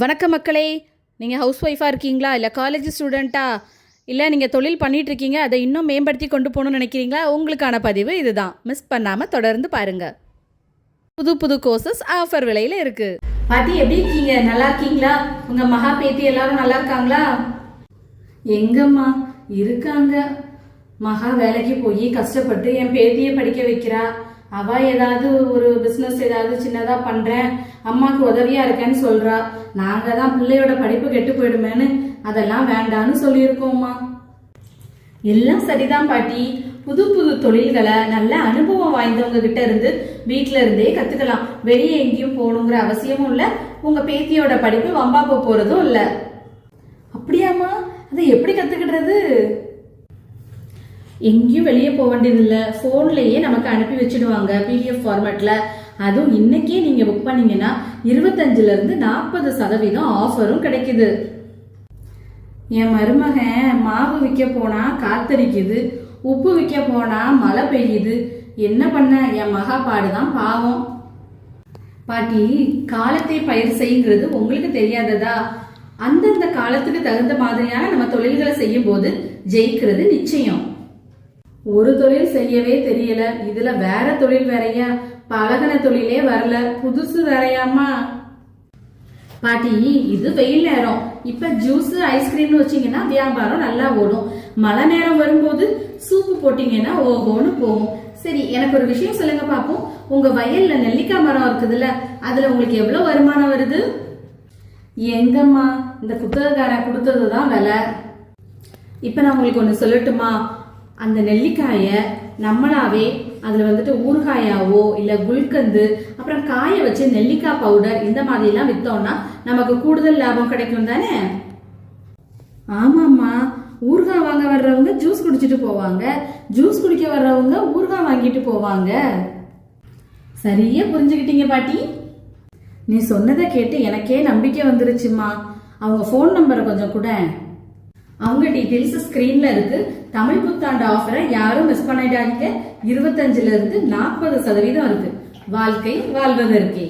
வணக்கம் மக்களே. நீங்கள் ஹவுஸ் ஒய்ஃபாக இருக்கீங்களா, இல்லை காலேஜ் ஸ்டூடெண்ட்டா, இல்லை நீங்கள் தொழில் பண்ணிகிட்ருக்கீங்க, அதை இன்னும் மேம்படுத்தி கொண்டு போகணும்னு நினைக்கிறீங்களா? உங்களுக்கான பதிவு இதுதான். மிஸ் பண்ணாமல் தொடர்ந்து பாருங்கள். புது புது கோர்சஸ் ஆஃபர் விலையில் இருக்குது. பாட்டி எப்படி இருக்கீங்க? நல்லா இருக்கீங்களா? உங்கள் மகா பேத்தி எல்லாரும் நல்லா இருக்காங்களா? எங்கம்மா இருக்காங்க. மகா வேலைக்கு போய் கஷ்டப்பட்டு என் பேத்தியை படிக்க வைக்கிறா. அவள் ஏதாவது ஒரு பிஸ்னஸ் ஏதாவது சின்னதாக பண்ணுறேன், அம்மாவுக்கு உதவியாக இருக்கேன்னு சொல்கிறா. நாங்கள் தான் பிள்ளையோட படிப்பு கெட்டு போயிடுமேன்னு அதெல்லாம் வேண்டான்னு சொல்லியிருக்கோம்மா. எல்லாம் சரிதான் பாட்டி. புது புது தொழில்களை நல்ல அனுபவம் வாய்ந்தவங்க கிட்ட இருந்து வீட்டில இருந்தே கற்றுக்கலாம். வெளியே எங்கேயும் போகணுங்கிற அவசியமும் இல்லை. உங்கள் பேத்தியோட படிப்பு வம்பாப்ப போகிறதும் இல்லை. அப்படியாம்மா? அதை எப்படி கற்றுக்கிடுறது? எங்கேயும் வெளியே போக வேண்டியதில்லை. ஃபோன்லேயே நமக்கு அனுப்பி வச்சுடுவாங்க பிடிஎஃப் ஃபார்மேட்டில். அதுவும் இன்னைக்கே நீங்கள் புக் பண்ணீங்கன்னா 25% 40% ஆஃபரும் கிடைக்குது. என் மருமகன் மாவு விற்க போனால் காத்தடிக்குது, உப்பு விற்க போனால் மழை பெய்யுது. என்ன பண்ண? என் மகா பாடுதான் பாவம். பாட்டி, காலத்தை பயிர் செய்யுங்கிறது உங்களுக்கு தெரியாததா? அந்தந்த காலத்துக்கு தகுந்த மாதிரியான நம்ம தொழில்களை செய்யும் போது ஜெயிக்கிறது நிச்சயம். ஒரு தொழில் செய்யவே தெரியல, இதுல வேற தொழில் வேறையா? பழகின தொழிலே வரல, புதுசு வேறையாமா? பாட்டி, இது வெயில் நேரம். இப்ப ஜூஸ் ஐஸ்கிரீம்னு வச்சீங்கன்னா வியாபாரம் நல்லா ஓடும். மழை நேரம் வரும்போது சூப்பு போட்டீங்கன்னா ஓஹோன்னு போகும். சரி, எனக்கு ஒரு விஷயம் சொல்லுங்க பாப்போம். உங்க வயல்ல நெல்லிக்காய் மரம் இருக்குதுல்ல, அதுல உங்களுக்கு எவ்வளவு வருமானம் வருது? எங்கம்மா, இந்த குத்தகைக்காரன் கொடுத்ததுதான் விலை. இப்ப நான் உங்களுக்கு ஒண்ணு சொல்லட்டுமா? அந்த நெல்லிக்காயை நம்மளாவே அதில் ஊறுகாயாவோ இல்லை குல்கந்து அப்புறம் காய வச்சு நெல்லிக்காய் பவுடர் இந்த மாதிரிலாம் விற்றோம்னா நமக்கு கூடுதல் லாபம் கிடைக்கும் தானே? ஆமாம்மா, ஊறுகாய் வாங்க வர்றவங்க ஜூஸ் குடிச்சிட்டு போவாங்க, ஜூஸ் குடிக்க வர்றவங்க ஊறுகாய் வாங்கிட்டு போவாங்க. சரியா புரிஞ்சுக்கிட்டீங்க பாட்டி. நீ சொன்னதை கேட்டு எனக்கே நம்பிக்கை வந்துருச்சுமா. அவங்க ஃபோன் நம்பரை கொஞ்சம் கூட. அவங்க டீட்டெயில்ஸ் ஸ்கிரீன்ல இருக்கு. தமிழ் புத்தாண்டு ஆஃபரை யாரும் மிஸ் பண்ணிடாதீங்க. 25% 40% இருக்கு. வாழ்க்கை வாழ்வதற்கே.